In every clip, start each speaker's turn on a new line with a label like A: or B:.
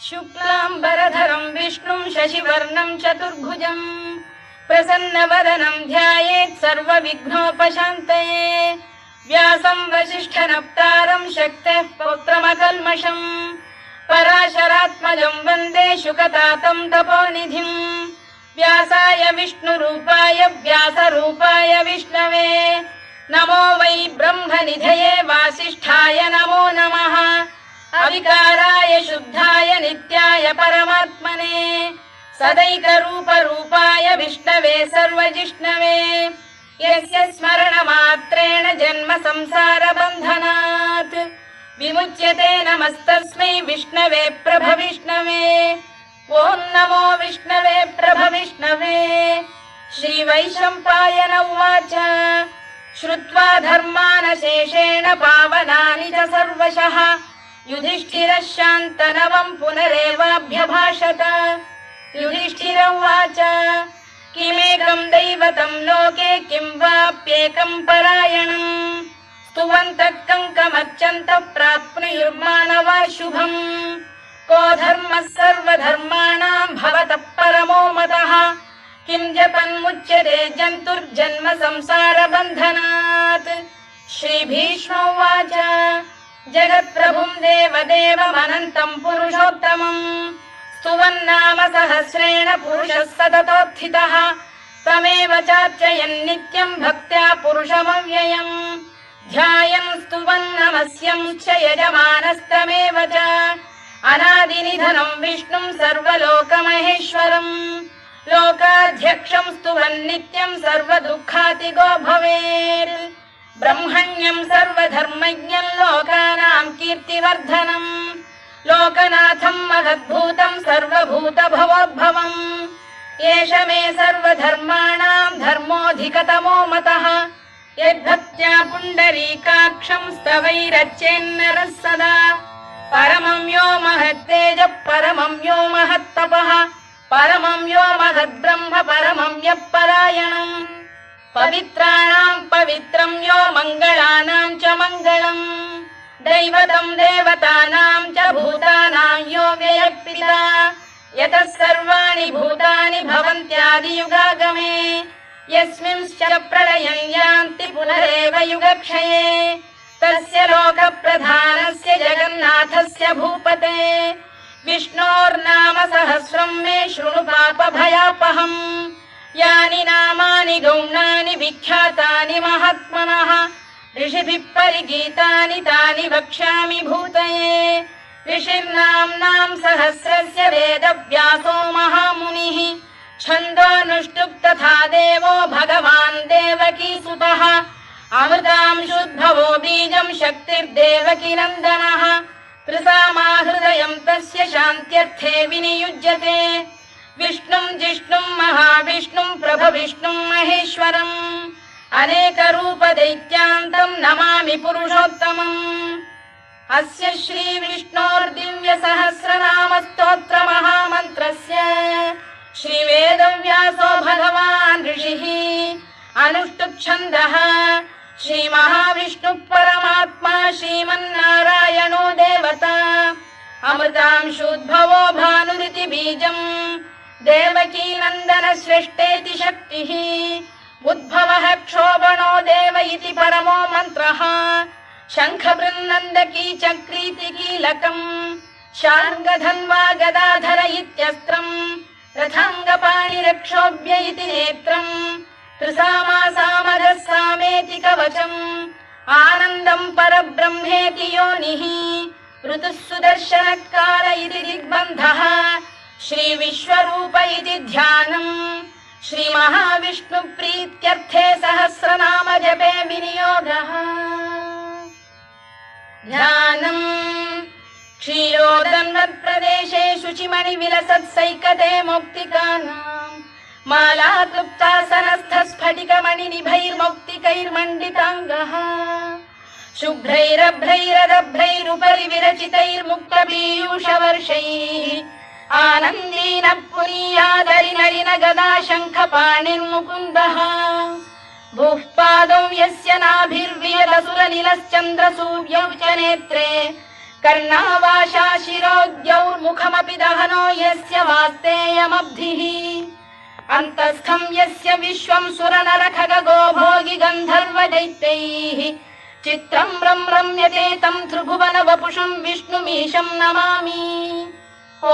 A: शुक्लाम्बरधरं विष्णुं शशिवर्णं चतुर्भुजं प्रसन्नवदनं ध्यायेत् सर्वविघ्नोपशान्तये। व्यासं वसिष्ठनप्तारं शक्तेः पौत्रमकल्मषम् पराशरात्मजं वन्दे शुकतातं तपोनिधिं। व्यासाय विष्णुरूपाय व्यासरूपाय विष्णवे नमो वै ब्रह्मनिधये वासिष्ठाय नमो नमः। अविकाराय शुद्धाय नित्याय परमात्मने सदैकरूपरूपाय विष्णवे सर्वजिष्णवे यस्य स्मरणमात्रेण जन्म संसारबन्धनात् विमुच्यते नमस्तस्मै विष्णवे प्रभविष्णवे। ॐ नमो विष्णवे प्रभविष्णवे। श्रीवैशम्पायन उवाच श्रुत्वा धर्मानशेषेण पावनानि च सर्वशः युधिष्ठिरः शान्तनवं पुनरेवाभ्यभाषत। युधिष्ठिर उवाच किमेकं दैवतं लोके किं वाप्येकं परायणम् स्तुवन्तः कङ्कमर्चन्तः प्राप्नुयुर्मानवा शुभम्। को धर्मः सर्वधर्माणां भवतः परमो मतः किं जपन्मुच्यते जन्तुर्जन्म संसारबन्धनात्। श्रीभीष्म उवाच जगत्प्रभुं देवदेवमनन्तं पुरुषोत्तमं स्तुवन्नाम सहस्रेण पुरुषः सततोत्थितः तमेव चार्चयन् नित्यं भक्त्या पुरुषमव्ययम् ध्यायन् स्तुवन् नमस्यं च यजमानस्तमेव च अनादिनिधनं विष्णुं सर्वलोकमहेश्वरम् लोकाध्यक्षं स्तुवन् नित्यं सर्वदुःखातिगो भवेत्। ब्रह्मण्यं सर्वधर्मज्ञं लोकानां कीर्तिवर्धनम् लोकनाथं महद्भूतं सर्वभूतभवोद्भवम् एष मे सर्वधर्माणां धर्मोऽधिकतमो मतः यद्भक्त्या पुण्डरीकाक्षं स्तवैरच्चेन्नरः सदा परमं यो महत्तेजः परमं यो महत्तपः परमं यो महद्ब्रह्म परमं यः परायणम् पवित्राणां पवित्रं यो मङ्गलानां च मङ्गलम् दैवतं देवतानां च भूतानां यो व्ययः यतः सर्वाणि भूतानि भवन्त्यादियुगागमे यस्मिंश्च प्रलयं यान्ति पुनरेव युगक्षये तस्य लोकप्रधानस्य जगन्नाथस्य भूपते विष्णोर्नाम सहस्रं मे शृणु पापभयापहम् यानि नामानि गौणानि विख्यातानि महात्मनः ऋषिभिः परिगीतानि तानि वक्ष्यामि भूतये। ऋषिर्नाम्नां सहस्रस्य वेदव्यासो महामुनिः छन्दोऽनुष्टुप् तथा देवो भगवान् देवकीसुतः अमृतांशुद्भवो बीजं शक्तिर्देवकीनन्दनः त्रिसामाहृदयं तस्य शान्त्यर्थे विनियुज्यते विष्णुं जिष्णुं महाविष्णुं प्रभविष्णुं महेश्वरम् अनेकरूपदैत्यान्तं नमामि पुरुषोत्तमम्। अस्य श्रीविष्णोर्दिव्यसहस्रनामस्तोत्रमहामन्त्रस्य श्रीवेदव्यासो भगवान् ऋषिः अनुष्टुप्छन्दः श्रीमहाविष्णुः परमात्मा श्रीमन्नारायणो देवता अमृतांशुद्भवो भानुरिति बीजम् देवकीनन्दन श्रेष्ठेति शक्तिः उद्भवः क्षोभणो देव इति परमो मन्त्रः शङ्खबृन्नन्दकी चक्रीति कीलकम् शार्ङ्गधन्वा गदाधर इत्यस्त्रम् रथाङ्गपाणिरक्षोभ्य इति नेत्रम् त्रिसामासामरः सामेति कवचम् आनन्दं परब्रह्मेति योनिः ऋतुः सुदर्शनकाल इति दिग्बन्धः श्रीविश्वरूप इति ध्यानम् श्रीमहाविष्णुप्रीत्यर्थे सहस्रनाम जपे विनियोगः। ध्यानम् क्षीरोदन्वत्प्रदेशे शुचिमणिविलसत्सैकते मौक्तिकानाम् मालाक्लुप्तासनस्थस्फटिकमणिनिभैर्मौक्तिकैर्मण्डिताङ्गः शुभ्रैरभ्रैरदभ्रैरुपरि विरचितैर्मुक्तपीयूषवर्षैः आनन्दीन पुनीयादरिनलिन गदा शङ्खपाणिर्मुकुन्दः भूः पादौ यस्य नाभिर्वियदसुरनिलश्चन्द्रसूर्यौ च नेत्रे कर्णावाशा शिरोद्यौर्मुखमपि दहनो यस्य वास्तेयमब्धिः अन्तस्थं यस्य विश्वं सुरनरखगो भोगि गन्धर्वदैत्यैः चित्रं रम्यते तं त्रिभुवन वपुषं विष्णुमीशं नमामि।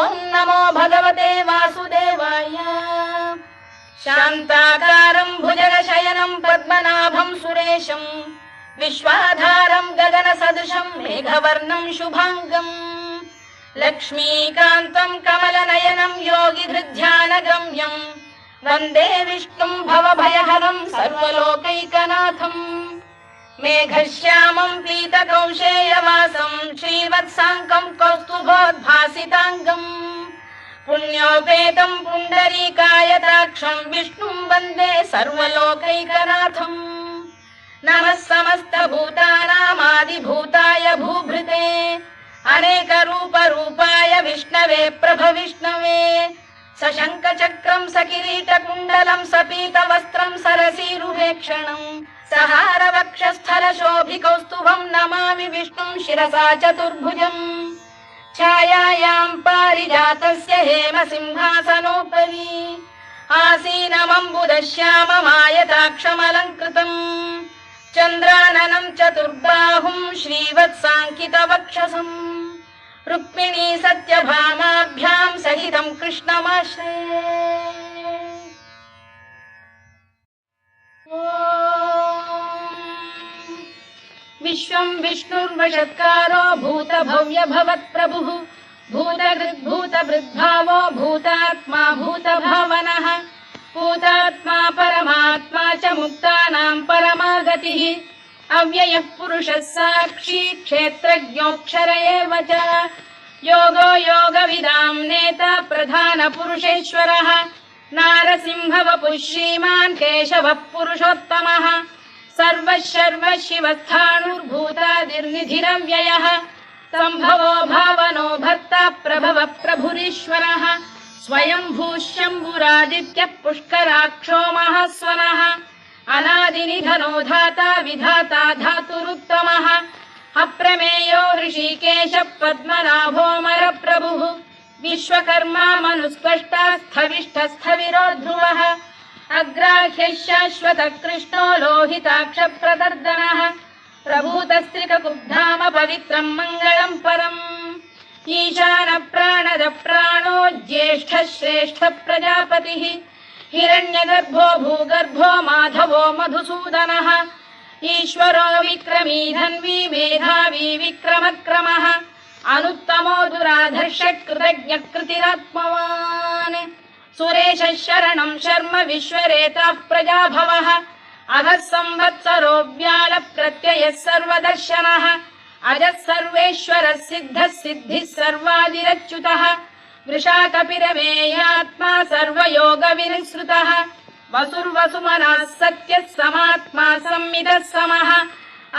A: ॐ नमो भगवते वासुदेवाय। शान्ताकारं भुजगशयनं पद्मनाभं सुरेशं विश्वाधारं गगनसदृशं मेघवर्णं शुभाङ्गम् लक्ष्मीकान्तं कमलनयनं योगिधृध्यानगम्यं वन्दे विष्णुं भवभयहरं सर्वलोकैकनाथम् मेघश्यामं पीतकौशेयवासं श्रीवत्साङ्कं कौस्तुभोद्भासिताङ्गम् पुण्योपेतं पुण्डरीकायताक्षं विष्णुं वन्दे सर्वलोकैकनाथम् नमः समस्तभूतानामादिभूताय भूभृते अनेकरूपरूपाय विष्णवे प्रभविष्णवे सशङ्खचक्रं सकिरीटकुण्डलं सपीतवस्त्रं सरसीरुहेक्षणं सहारवक्षस्थलशोभिकौस्तुभं नमामि विष्णुं शिरसा चतुर्भुजम् छायायां पारिजातस्य हेमसिंहासनोपरि आसीनमम्बुदश्याममायताक्षमलङ्कृतम् चन्द्राननं चतुर्बाहुं श्रीवत्साङ्कितवक्षसम् रुक्मिणी सत्यभामाभ्यां सहितं कृष्णमाश्रये। विश्वं विष्णुर्वषत्कारो भूतभव्य भवत्प्रभुः भूतभृद्भावो भूतात्मा भूतभावनः भूतात्मा परमात्मा च मुक्तानां परमागतिः अव्ययः पुरुषः साक्षी क्षेत्रज्ञोऽक्षर एव च योगो योगविदां नेता प्रधानपुरुषेश्वरः नारसिंहवपुः श्रीमान् केशवः पुरुषोत्तमः सर्वः शिवस्थाणुर्भूतादिर्निधिरव्ययः सम्भवो भावनो भर्ता प्रभवः प्रभुरीश्वरः स्वयंभूः शम्भुरादित्यः पुष्कराक्षो महास्वनः अनादिनिधनो धाता विधाता धातुरुत्तमः अप्रमेयो ऋषिकेशः पद्मनाभोऽमरप्रभुः विश्वकर्मा मनुस्पष्टा स्थविष्ठस्थविरो ध्रुवः अग्राह्यः शाश्वतः कृष्णो लोहिताक्षप्रदर्दनः प्रभूतस्त्रिककुब्धाम पवित्रं मङ्गलं परम् ईशानप्राणदप्राणो ज्येष्ठः श्रेष्ठः प्रजापतिः हिरण्यगर्भो भूगर्भो माधवो मधुसूदनः ईश्वरो विक्रमी धन्वी मेधावी विक्रमक्रमः अनुत्तमो दुराधर्षः कृतज्ञः कृतिरात्मवान् सुरेशः शरणं शर्म विश्वरेता प्रजाभवः अधः संवत्सरो व्याल प्रत्ययः सर्वदर्शनः अजः सर्वेश्वरः सिद्धः सिद्धिः सर्वादिरच्युतः वृषाकपिरमेयात्मा सर्वयोगविनिसृतः वसुर्वसुमनः सत्यः समात्मा संमितः समः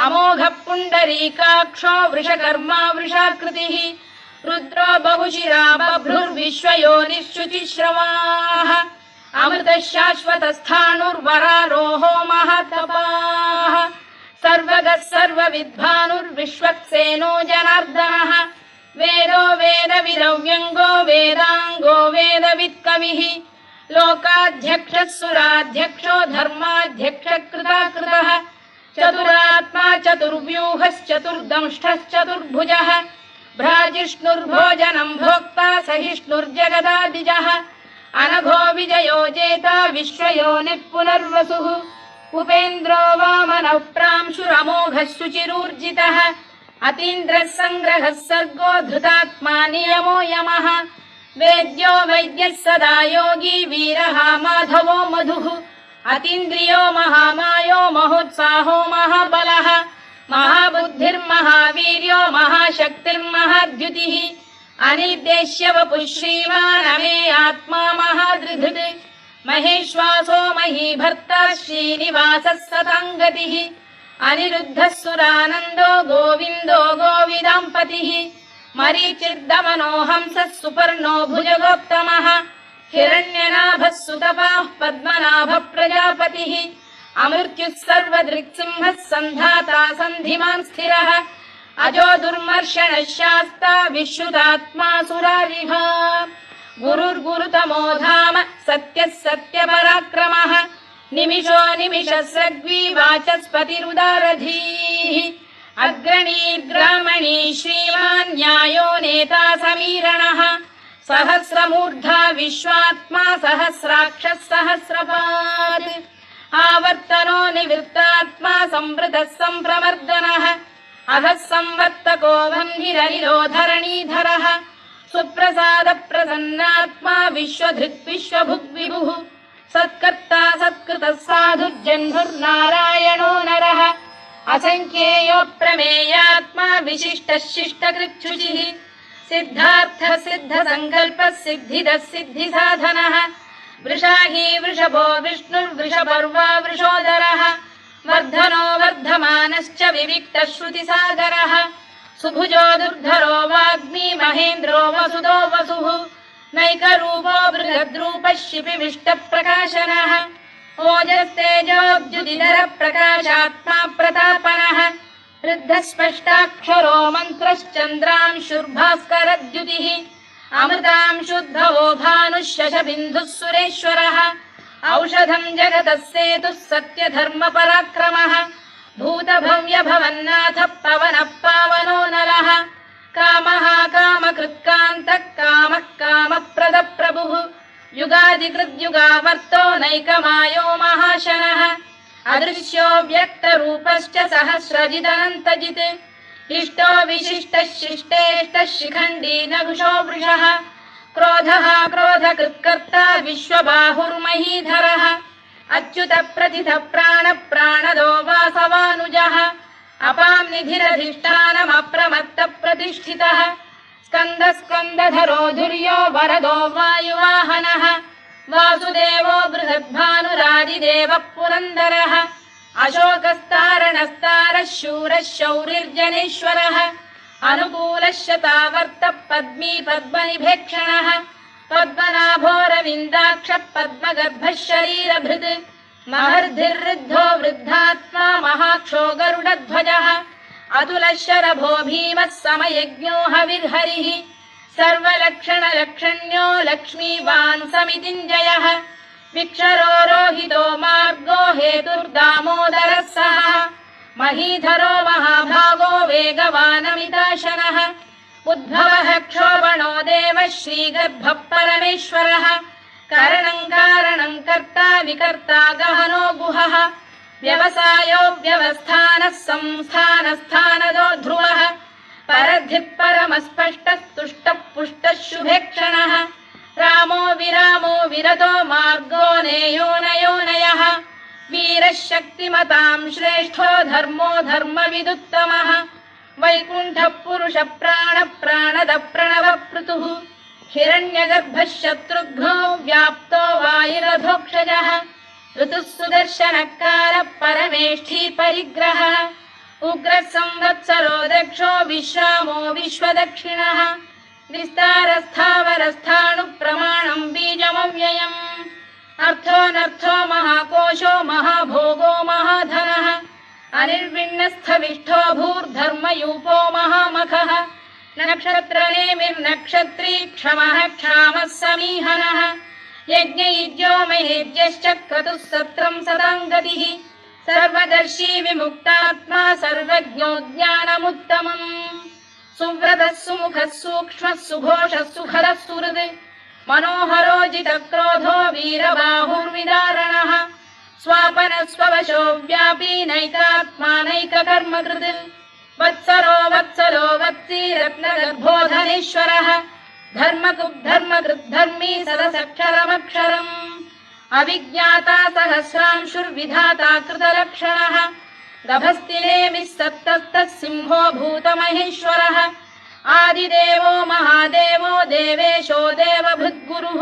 A: अमोघः पुण्डरीकाक्षो वृषकर्मा वृषाकृतिः रुद्रो बहुशिरा बभ्रुर्विश्वयोनिश्रुतिश्रवाः अमृतः शाश्वतस्थाणुर्वरारोहो महातपाः सर्वगः सर्वविद्वानुर्विश्वक्सेनो जनार्दनः वेदो वेदविदव्यङ्गो वेदाङ्गो वेदवित्कविः लोकाध्यक्षः सुराध्यक्षो धर्माध्यक्षः कृताकृतः चतुरात्मा चतुर्व्यूहश्चतुर्दंष्टश्चतुर्भुजः भ्राजिष्णुर्भोजनं भोक्ता सहिष्णुर्जगदादिजः अनघो विजयो जेता विश्वयोनिः पुनर्वसुः उपेन्द्रो वामनः प्रांशुरमोघः शुचिरूर्जितः अतीन्द्रः सङ्ग्रहः सर्गो धृतात्मा नियमो यमः वेद्यो वैद्यः सदा योगी वीरः माधवो मधुः अतीन्द्रियो महामायो महोत्साहो महाबलः महाबुद्धिर्महावीर्यो महाशक्तिर्महाद्युतिः अनिर्देश्य वपुः श्रीमान् अमे आत्मा महादृधृत् महेश्वासो महीभर्ता श्रीनिवासः सताङ्गतिः अनिरुद्धः सुरानन्दो गोविन्दो गोविदाम्पतिः मरीचिर्दमनो हंसः सुपर्णो भुजगोत्तमः हिरण्यनाभः सुतपाः पद्मनाभः प्रजापतिः अमृत्युः सर्वदृक्सिंहः सन्धाता सन्धिमान् स्थिरः अजो दुर्मर्षणः शास्ता विश्रुतात्मा सुरारिः गुरुर्गुरुतमो धाम सत्यः सत्यपराक्रमः निमिषो निमिषस्रग्वी वाचस्पतिरुदारधीः अग्रणीर्ग्रामणी श्रीमान् न्यायो नेता समीरणः सहस्रमूर्धा विश्वात्मा सहस्राक्षः सहस्रपात् आवर्तनो निवृत्तात्मा संवृतः सम्प्रमर्दनः अधः संवर्तको वह्निरनिरो धरणीधरः सुप्रसाद प्रसन्नात्मा विश्वधृक् विश्वभुग्विभुः सत्कर्ता सत्कृतः साधुर्जह्नुर्नारायणो नरः असङ्ख्येयो प्रमेयात्मा विशिष्टः शिष्टकृच्छुचिः सिद्धार्थः सिद्धसङ्कल्पः सिद्धिदः सिद्धिसाधनः वृषाही वृषभो विष्णुर्वृषपर्वा वृषोदरः वर्धनो वर्धमानश्च विविक्तः श्रुतिसागरः सुभुजो दुर्धरो वाग्मी महेन्द्रो वसुदो वसुः नैकरूपो बृहद्रूपः शिपिविष्टप्रकाशनः ओजस्तेजोद्युतिधर प्रकाशात्मा प्रतापनः वृद्धस्पष्टाक्षरो मन्त्रश्चन्द्रांशुर्भास्करद्युतिः अमृतांशुद्धवो भानुः शशबिन्दुः सुरेश्वरः औषधम् जगतः सेतुः सत्यधर्मपराक्रमः भूतभव्यभवन्नाथः पवनः पावनो नरः कामः कामकृत्कान्तः कामः कामप्रदप्रभुः युगादिकृद्युगावर्तो नैकमायो महाशनः अदृश्यो व्यक्तरूपश्च सहस्रजिदनन्तजित् इष्टो विशिष्टः शिष्टेष्टः शिखण्डी नघुषो वृषः क्रोधः क्रोधकृत्कर्ता विश्वबाहुर्महीधरः अच्युत प्रतिथ प्राण प्राणदो वासवानुजः अपां निधिरधिष्ठानमप्रमत्त प्रतिष्ठितः स्कन्द स्कन्दधरो धुर्यो वरदो वायुवाहनः वासुदेवो बृहद्भानुरादिदेवः पुरन्दरः अशोकस्तारणस्तारः शूरः शौरिर्जनेश्वरः अनुकूलः शतावर्तः पद्मी पद्मनिभेक्षणः पद्मनाभोरविन्दाक्षः पद्मगर्भः शरीरभृत् महर्धिर्वृद्धो वृद्धात्मा महाक्षो गरुडध्वजः अतुलः शरभो भीमः समयज्ञो हविर्हरिः सर्वलक्षणलक्षण्यो लक्ष्मीवान् समितिञ्जयः विक्षरो रोहितो मार्गो हेतुर्दामोदरः सः महीधरो महाभागो वेगवानमिताशनः उद्भवः क्षोभणो देवः श्रीगर्भः परमेश्वरः करणम् कारणम् कर्ता विकर्ता गहनो गुहः व्यवसायो व्यवस्थानः संस्थानस्थानदो ध्रुवः परद्धिः परमस्पष्टः तुष्टः पुष्टः शुभेक्षणः रामो विरामो विरतो मार्गो नेयोनयोनयः वीरः शक्तिमताम् श्रेष्ठो धर्मो धर्मविदुत्तमः वैकुण्ठः पुरुष प्राण प्राणद प्रणव पृतुः हिरण्यगर्भः शत्रुघ्नो व्याप्तो वायुरधोक्षजः ऋतुः सुदर्शनकारः परमेष्ठी परिग्रहः उग्रः संवत्सरो दक्षो विश्रामो विश्वदक्षिणः विस्तारस्थावरस्थाणु प्रमाणम् बीजमव्ययम् अर्थोऽनर्थो महाकोशो महाभोगो महाधनः अनिर्विण्णस्थविष्ठो भूर्धर्मयूपो महामखः नक्षत्रनेमिर्नक्षत्री क्षमः क्षामः समीहनः यज्ञयुज्यो महेज्यश्च क्रतुः सत्रम् सदाम् गतिः सर्वदर्शी विमुक्तात्मा सर्वज्ञो ज्ञानमुत्तमम् सुव्रतः सुमुखः सूक्ष्मः सुघोषः सुखदः सुहृद् मनोहरोजितक्रोधो वीरबाहुर्विदारणः स्वापनः स्ववशो व्यापी नैकात्मानैककर्मकृत् वत्सरो वत्सलो वत्सी रत्नगर्भोधनेश्वरः धर्मकृद्धर्मकृद्धर्मी सदसक्षरमक्षरम् अविज्ञाता सहस्रांशुर्विधाता कृतलक्षणः गभस्तिनेमिः सत्तस्तः सिंहो भूतमहेश्वरः आदिदेवो महादेवो देवेशो देवभृद्गुरुः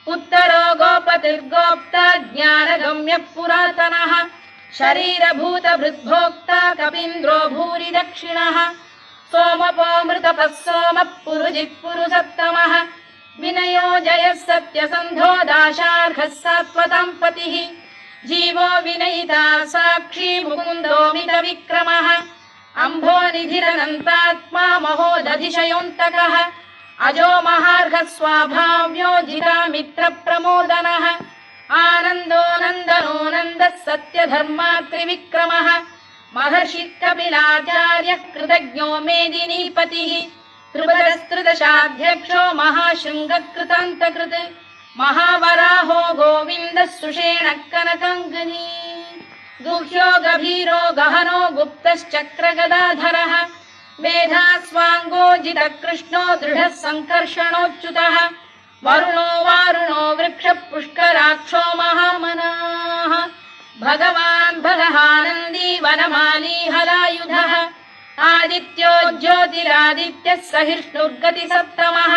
A: उत्तरो गोपतिर्गोप्ता ज्ञानगम्यः पुरातनः शरीरभूतभृद्भोक्ता कपीन्द्रो भूरि दक्षिणः सोमपोऽमृतपः सोमः पुरुजित् पुरुषत्तमः विनयो जयः सत्यसन्धो दाशार्हः सात्वताम् पतिः जीवो विनयिता साक्षी मुकुन्दो मितविक्रमः अम्भोनिधिरनन्तात्मा महोदधिशयोऽन्तकः अजो महार्घः स्वाभाव्यो जितामित्रप्रमोदनः आनन्दो नन्दनो नन्दः सत्यधर्मात्रिविक्रमः महर्षिकपिलाचार्यः कृतज्ञो मेदिनीपतिः त्रिपदस्त्रिदशाध्यक्षो महाशृङ्गकृतान्तकृत् महावराहो गोविन्दः सुषेणः कनकाङ्गनी गुह्यो गभीरो गहनो गुप्तश्चक्रगदाधरः वेधास्वाङ्गो जितकृष्णो दृढः सङ्कर्षणोच्युतः वरुणो वारुणो वृक्षः पुष्कराक्षो महामनाः भगवान् भगहानन्दी वनमाली हलायुधः आदित्यो ज्योतिरादित्यः सहिष्णुर्गतिसप्तमः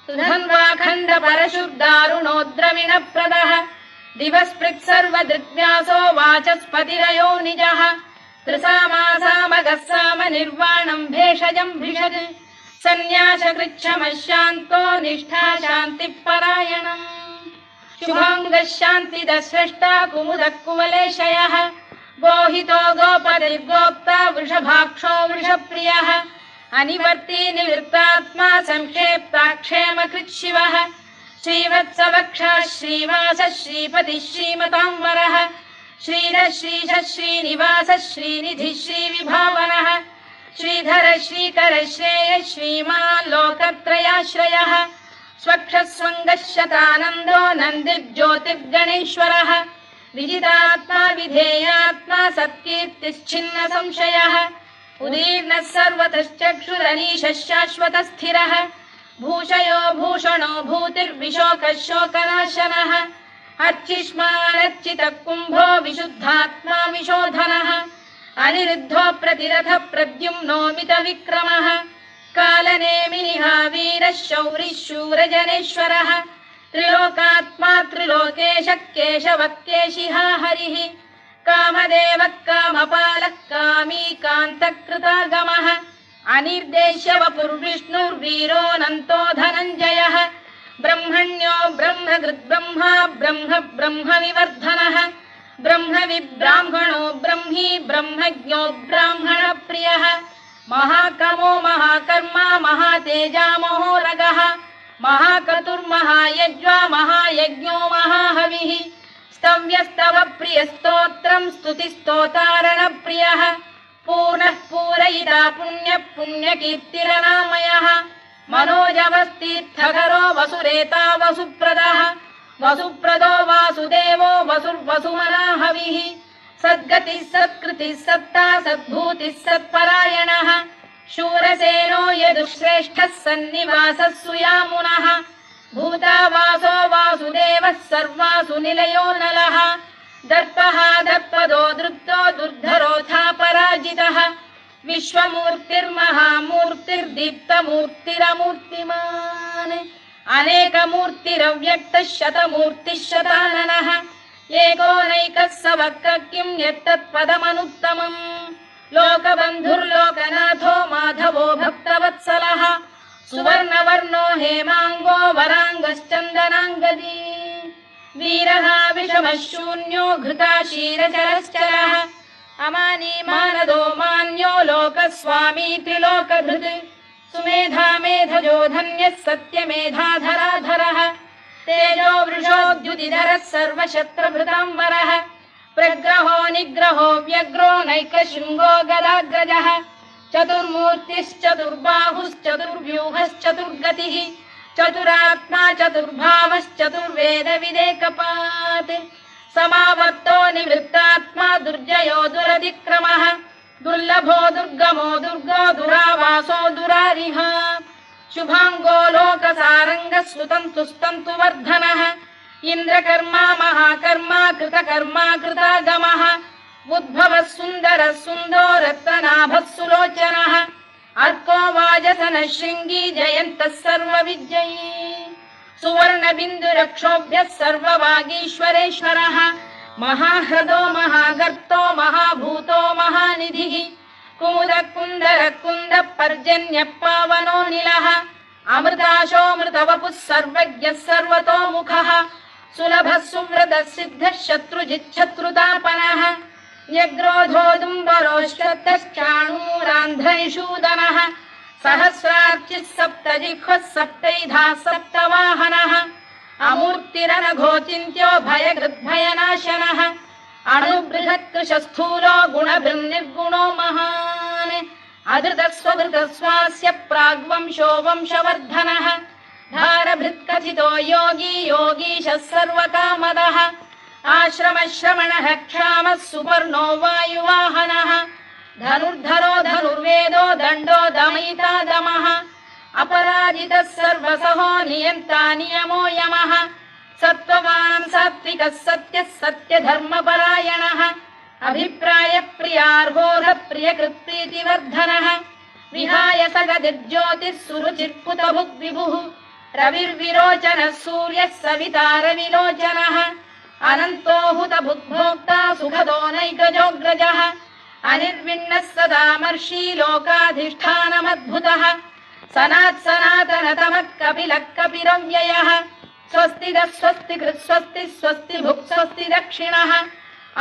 A: सुधन्वाखण्ड परशुर्दारुणो द्रविणप्रदः दिवस्पृक् सर्वदृग्व्यासो वाचस्पतिरयो निजः त्रिसामासामगः साम निर्वाणम् भेषजम् भिषज सन्न्यासकृच्छमः शान्तो निष्ठा शान्तिपरायणम् शुभाङ्गः शान्तिदः स्रष्टा कुमुदः कुवलेशयः गोहितो गोपतिर्गोप्ता वृषभाक्षो वृषप्रियः अनिवर्ती निवृत्तात्मा संक्षेप्ताक्षेमकृत् शिवः श्रीवत्सवक्षः श्रीवासः श्रीपतिः श्रीमताम्बरः श्रीधः श्रीशः श्रीनिवासः श्रीनिधिः श्रीविभावनः श्रीधर श्रीकर श्रेयः श्रीमान् लोकत्रयाश्रयः स्वक्षः स्वङ्गः शतानन्दो नन्दिर्ज्योतिर्गणेश्वरः विजितात्मा विधेयात्मा सत्कीर्तिश्चिन्न संशयः उदीर्णः सर्वतश्चक्षुरनीशः शाश्वतः स्थिरः भूषयो भूषणो भूतिर्विशोकः शोकनाशनः अर्चिष्मानर्चितः कुम्भो विशुद्धात्मा विशोधनः अनिरुद्धो प्रतिरथ प्रद्युम्नोमित विक्रमः कालनेमिनिः वीरः शौरिः शूरजनेश्वरः त्रिलोकात्मा त्रिलोकेशः केशवः केशिहा हरिः कामदेवः कामपालः कामी कान्तकृतागमः अनिर्देश्य वपुर्विष्णुर्वीरोऽनन्तो धनञ्जयः ब्रह्मण्यो ब्रह्मकृद्ब्रह्मा ब्रह्म ब्रह्मविवर्धनः ब्रह्मविब्राह्मणो ब्रह्मी ब्रह्मज्ञो ब्राह्मणप्रियः महाकमो महाकर्मा महातेजा महोरगः महाक्रतुर्महायज्वा महायज्ञो महाहविः स्तव्यस्तव प्रियस्तोत्रम् स्तुतिस्तोतारणप्रियः पूर्णः पूरयिता पुण्यः पुण्यकीर्तिरनामयः मनोजवस्तीर्थकरो वसुरेता वसुप्रदः वसुप्रदो वासुदेवो वसुर्वसुमनाहविः सद्गतिः सत्कृतिः सत्ता सद्भूतिः सत्परायणः शूरसेनो यदुश्रेष्ठः सन्निवासः सुयामुनः भूतावासो वासुदेवः सर्वासु निलयो नलः दर्पः दर्पदो दृप्तो दुर्धरोऽथा पराजितः विश्वमूर्तिर्महामूर्तिर्दीप्तमूर्तिरमूर्तिमान् अनेकमूर्तिरव्यक्तः शतमूर्तिः शताननः एकोनैकः स वक्र किं यत्तत्पदमनुत्तमम् लोकबन्धुर्लोकनाथो माधवो भक्तवत्सलः सुवर्णवर्णो हेमाङ्गो वराङ्गश्चन्दनाङ्गदी वीरः विषमः शून्यो घृता क्षीरचरश्चरः अमानी मानदो मान्यो लोकस्वामी त्रिलोकधृत् सुमेधा मेधजो धन्यः सत्यमेधाधराधरः तेजो वृषोद्युतिधरः सर्वशत्रभृताम्बरः प्रग्रहो निग्रहो व्यग्रो नैकशृङ्गो गदाग्रजः चतुर्मूर्तिश्चतुर्बाहुश्चतुर्व्यूहश्चतुर्गतिः चतुरात्मा चतुर्भावश्चतुर्वेदविदेकपात् समावर्तो निवृत्तात्मा दुर्जयो दुरतिक्रमः दुर्लभो दुर्गमो दुर्गो दुरावासो दुरारिः शुभाङ्गो लोकसारङ्गः सुतन्तुस्तन्तु वर्धनः इन्द्रकर्मा महाकर्मा कृतकर्मा कृतागमः उद्भवः सुन्दरः सुन्दो रत्ननाभः सुलोचनः अर्को वाजसनः शृङ्गी जयन्तः सर्वविजयी सुवर्णबिन्दुरक्षोभ्यः सर्ववागीश्वरेश्वरः महाह्रदो महागर्तो महाभूतो महानिधिः कुमुदः कुन्दरः कुन्दः पर्जन्यः पावनो निलः अमृताशोऽमृतवपुः सर्वज्ञः सर्वतोमुखः सुलभः सुव्रतः सिद्धः शत्रुजिच्छत्रुतापनः न्यग्रोधोदुम्बरोश्वत्तश्चाणूरा सान्ध्रैषूदनः सहस्रार्चिः सप्तजिह्वः सप्तैधाः सप्तवाहनः अमूर्तिरनघोचिन्त्यो भयकृद्भयनाशनः अणुबृहत्कृशस्थूलो गुणभृन्निर्गुणो महान् अधृतस्वधृतस्वास्य प्राग्वंशो वंशवर्धनः धारभृत्कथितो योगी योगीशः सर्वकामदः आश्रमश्रमणः क्षामः सुपर्णो वायुवाहनः धनुर्धरो धनुर्वेदो दण्डो दमयिता दमः अपराजितः सर्वसहो नियन्ता नियमो यमः सत्त्ववान् सात्विकः सत्यः सत्यधर्मपरायणः अभिप्रायप्रियार्होः प्रियकृत्प्रीतिवर्धनः विहाय सगतिर्ज्योतिः सुरुचिर्कुतभुग्विभुः रविर्विरोचनः सूर्यः सवितारविलोचनः अनन्तो हुतभुग्भोक्ता सुखदो नैकजोऽग्रजः अनिर्विण्णः सदामर्षी लोकाधिष्ठानमद्भुतः सनात्सनातनतमः कपिलः कपिरव्ययः स्वस्तिदः स्वस्तिकृत् स्वस्ति स्वस्ति भुक् स्वस्ति दक्षिणः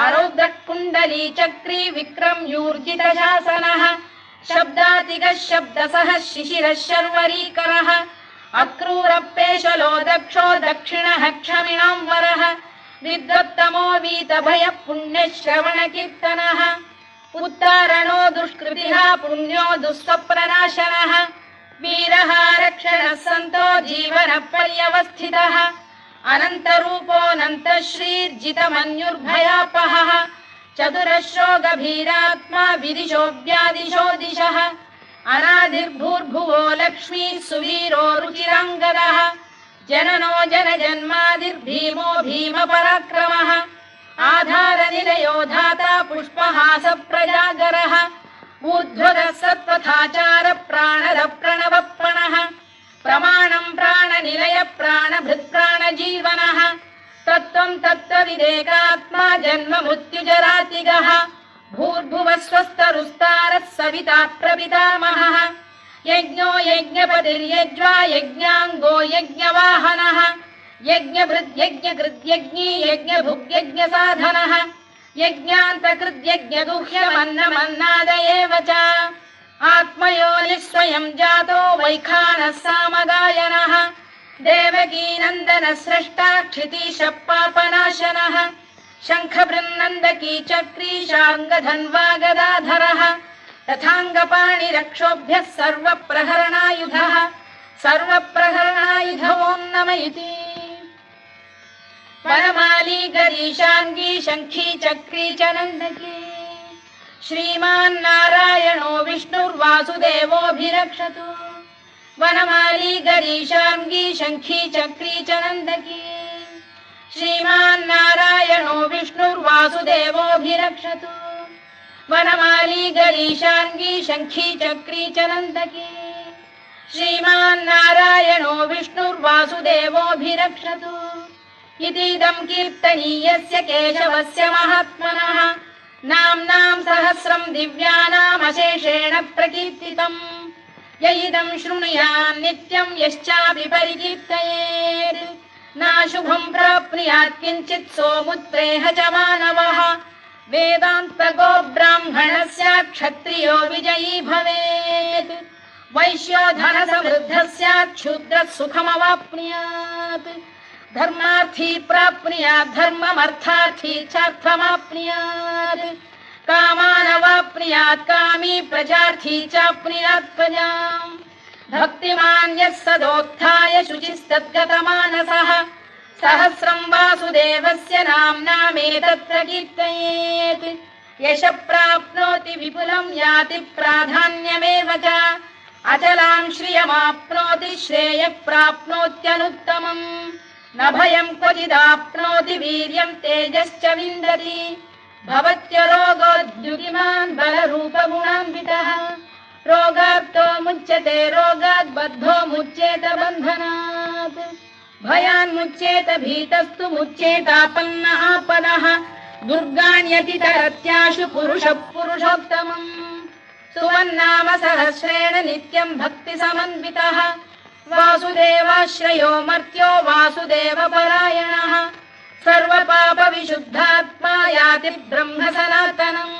A: आरौद्रः कुण्डली चक्री विक्रम्यूर्जितशासनः शब्दातिगः शब्दसः शिशिरः शर्वरीकरः अक्रूरपेशलो दक्षो दक्षिणः क्षमिणाम्बरः विद्वत्तमो वीतभयः पुण्यश्रवणकीर्तनः उत्तारणो दुष्कृतिः पुण्यो दुःस्वप्रनाशनः वीरः रक्षणः सन्तो जीवनपर्यवस्थितः अनन्तरूपोऽनन्तश्रीर्जितमन्युर्भयापहः चतुरश्रो गभीरात्मा विदिशो व्यादिशो दिशः अनादिर्भूर्भुवो लक्ष्मी सुवीरो रुचिराङ्गदः जननो जनजन्मादिर्भीमो भीमपराक्रमः आधारनिलयो धाता पुष्पहास प्रजागरः ऊर्ध्वगः सत्पथाचार प्राणद प्रणवप्रणः प्रमाणम् प्राणनिलय प्राणभृत्प्राणजीवनः तत्त्वम् तत्त्वविदेकात्मा जन्म मृत्युजरातिगः भूर्भुवः स्वस्तरुस्तारः सविता प्रपितामहः यज्ञो यज्ञपतिर्यज्वा यज्ञाङ्गो यज्ञवाहनः यज्ञभृद्यज्ञकृद्यज्ञी यज्ञभुग्यज्ञसाधनः यज्ञान्तकृद्यज्ञगुह्यमन्नमन्नाद एव च आत्मयोनिः स्वयं जातो वैखानः सामगायनः देवकीनन्दनः स्रष्टा क्षितीशः पापनाशनः शङ्खबृन्नन्दकी चक्री शार्ङ्गधन्वा गदाधरः तथाङ्गपाणिरक्षोभ्यः सर्वप्रहरणायुधः सर्वप्रहरणायुधवोन्नम इति वनमाली गरीशाङ्गी शङ्खी चक्री च नन्दकी श्रीमान्नारायणो विष्णुर्वासुदेवोऽभिरक्षतु वनमाली गरीशाङ्गी शङ्खी चक्री च नन्दकी श्रीमान्नारायणो विष्णुर्वासुदेवोऽभिरक्षतु वनमाली गरीशाङ्गी शङ्खी चक्री च नन्दकी श्रीमान्नारायणो विष्णुर्वासुदेवोऽभिरक्षतु इतीदं कीर्तनीयस्य केशवस्य महात्मनः नाम्नां सहस्रं दिव्यानामशेषेण प्रकीर्तितम् य इदं शृणुयात् नित्यं यश्चापि परिकीर्तयेत् नाशुभं प्राप्नुयात् किञ्चित् सोमुत्रेह च मानवः वेदान्तको ब्राह्मणस्य क्षत्रियो विजयी भवेत् वैश्यो धनसमृद्धः स्यात् क्षुद्रः सुखमवाप्नुयात् धर्मार्थी प्राप्नुयात् धर्ममर्थार्थी चार्थमाप्नुयात् कामानवाप्नुयात् कामी प्रजार्थी चाप्नुयात् प्रजाम् भक्तिमान् यः सदोत्थाय शुचिस्तद्गतमानसः सहस्रं वासुदेवस्य नाम्नामेतत् कीर्तयेत् यशः प्राप्नोति विपुलं याति प्राधान्यमेव च अचलां श्रियमाप्नोति श्रेयः प्राप्नोत्यनुत्तमम् न भयं क्वचिदाप्नोति वीर्यं तेजश्च विन्दति भवत्यरोगोद्युतिमान् बलरूपगुणान्वितः रोगात्तो मुच्यते रोगात् बद्धो मुच्येत बन्धनात् भयान्मुच्येत भीतस्तु मुच्येतापन्न आपदः दुर्गाण्यतितरत्याशु पुरुषः पुरुषोत्तमम् सुवन्नाम सहस्रेण नित्यं भक्तिसमन्वितः वासुदेवाश्रयो मर्त्यो वासुदेवपरायणः सर्वपापविशुद्धात्मा याति ब्रह्म सनातनम्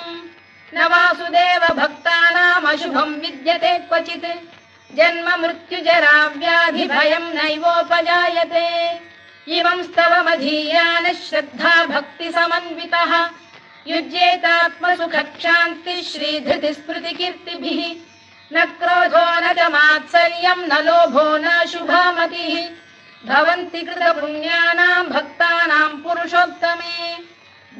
A: न वासुदेव भक्तानामशुभ शुभं विद्यते क्वचित् जन्म मृत्युजरा व्याधि भयं नैवोपजायते इमं स्तवमधीयानः श्रद्धा भक्ति समन्वितः युज्येतात्मसुखक्षान्तिः श्रीधृति स्मृतिकीर्तिभिः न क्रोधो न च मात्सर्यं न लोभो न शुभामतिः भवन्ति कृतपुण्यानां भक्तानां पुरुषोत्तमे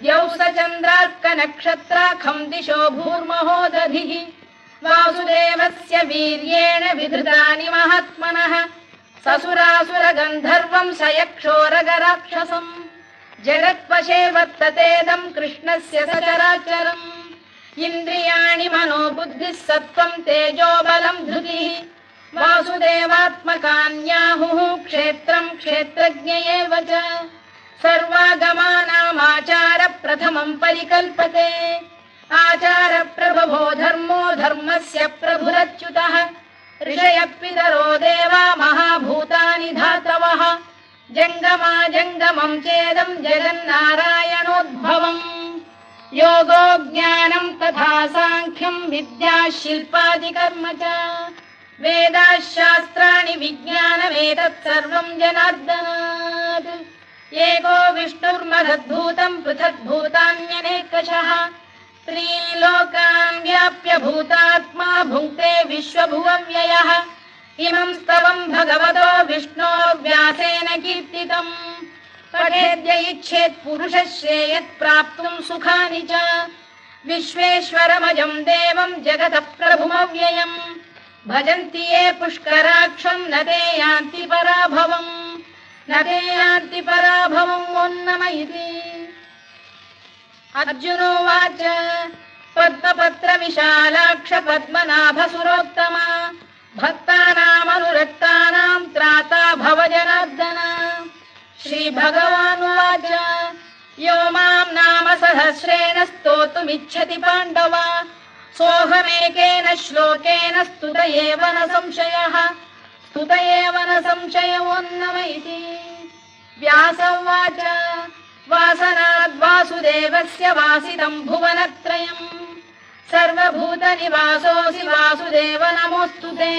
A: द्यौः स चन्द्रार्कनक्षत्राखं दिशो भूर्महो दधिः वासुदेवस्य वीर्येण विधृतानि महात्मनः ससुरासुरगन्धर्वं स यक्षोरगराक्षसम् जगत्वशे वर्ततेदं कृष्णस्य सचराचरम् इन्द्रियाणि मनो बुद्धिः सत्त्वं तेजो बलं धृतिः वासुदेवात्मकान्याहुः क्षेत्रं क्षेत्रज्ञ एव च सर्वागमानामाचार प्रथमं परिकल्पते आचार प्रभवो धर्मो धर्मस्य प्रभुरच्युतः ऋषयः पितरो देवा महाभूतानि धातवः जङ्गमा जङ्गमं चेदं जगन्नारायणोद्भवम् योगो ज्ञानं तथा साङ्ख्यं विद्या शिल्पादिकर्म च वेदाः शास्त्राणि विज्ञानमेतत् सर्वं जनार्दनात् एको विष्णुर्महद्भूतं पृथग्भूतान्यनेकशः त्रीन् लोकान् व्याप्य भूतात्मा भुङ्क्ते विश्वभुवव्ययः इमं स्तवं भगवतो विष्णोर्व्यासेन कीर्तितम् पठेद्य इच्छेत् पुरुषः श्रेयत् प्राप्तुं सुखानि च विश्वेश्वरमजं देवं जगतः प्रभुमव्ययम् भजन्ति ये पुष्कराक्षं न ते यान्ति पराभवम् न ते यान्ति पराभवम् ओन्नम इति अर्जुनोवाच पद्मपत्र विशालाक्ष पद्मनाभ सुरोत्तमा भक्तानामनुरक्तानां त्राता भव जनार्दन श्रीभगवानुवाच यो मां नाम सहस्रेण स्तोतुमिच्छति पाण्डव सोऽहमेकेन श्लोकेन स्तुत एव न संशयोन्नम इति व्यास उवाच वासनाद्वासुदेवस्य वासितं भुवनत्रयम् सर्वभूतनिवासोऽसि वासुदेव नमोऽस्तु ते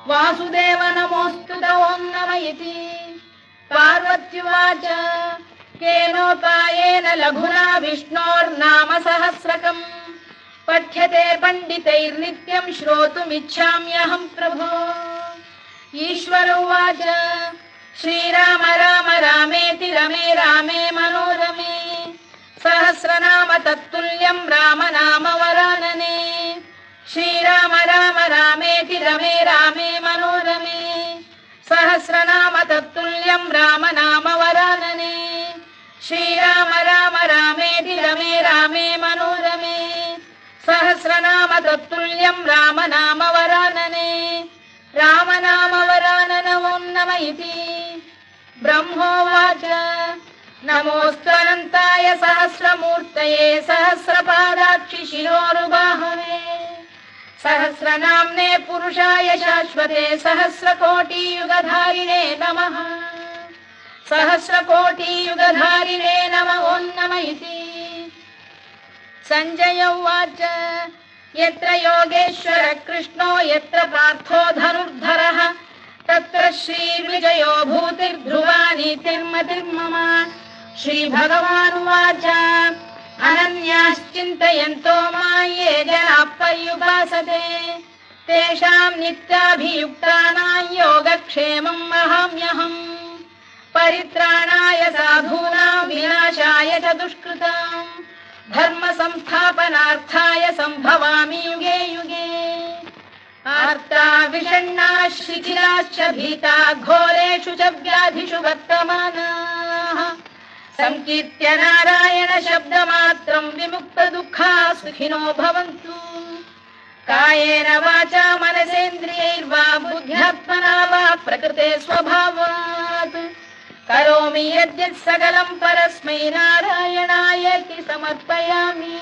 A: वासुदेव नमोऽस्तु ते ओन्नम इति पार्वत्युवाच केनोपायेन लघुना विष्णोर्नाम सहस्रकम् पठ्यते पण्डितैर्नित्यं श्रोतुमिच्छाम्यहं प्रभो ईश्वर उवाच श्रीराम राम रामेति रमे रामे मनोरमे सहस्रनाम तत्तुल्यं राम नाम वरानने श्रीराम राम रामेति रमे रामे मनोरमे सहस्रनाम तत्तुल्यं राम नाम वरानने श्रीराम राम रामेति रमे रामे मनोरमे सहस्रनाम तत्तुल्यं राम नाम वरानने राम नाम वरानन ओन्नम इति ब्रह्मोवाच नमोऽस्त्वनन्ताय सहस्रमूर्तये सहस्रपादाक्षि शिरोरुबाहवे सहस्रनाम्ने पुरुषाय शाश्वते सहस्रकोटियुगधारिणे नमः सहस्रकोटियुगधारिणे नमः ओन्नम इति सञ्जय उवाच यत्र योगेश्वर कृष्णो यत्र पार्थो धनुर्धरः तत्र श्रीविजयो भूतिर्ध्रुवा नीतिर्मतिर्मम श्रीभगवानुवाच अनन्याश्चिन्तयन्तो मां ये जनाः पर्युपासते तेषां नित्याभियुक्तानां योगक्षेमं वहाम्यहम् परित्राणाय साधूनां विनाशाय च दुष्कृतां धर्म संस्थापनार्थाय सम्भवामि युगे युगे आर्ता विषण्णाः शिथिलाश्च भीता घोरेषु च व्याधिषु वर्तमानाः संकीर्त्य नारायण शब्दमात्रं विमुक्तदुःखाः सुखिनो भवन्तु कायेन वाचा मनसेन्द्रियैर्वा बुद्ध्यात्मना वा प्रकृते स्वभावात् करोमि यद्यत् सकलं परस्मै नारायणायेति समर्पयामि।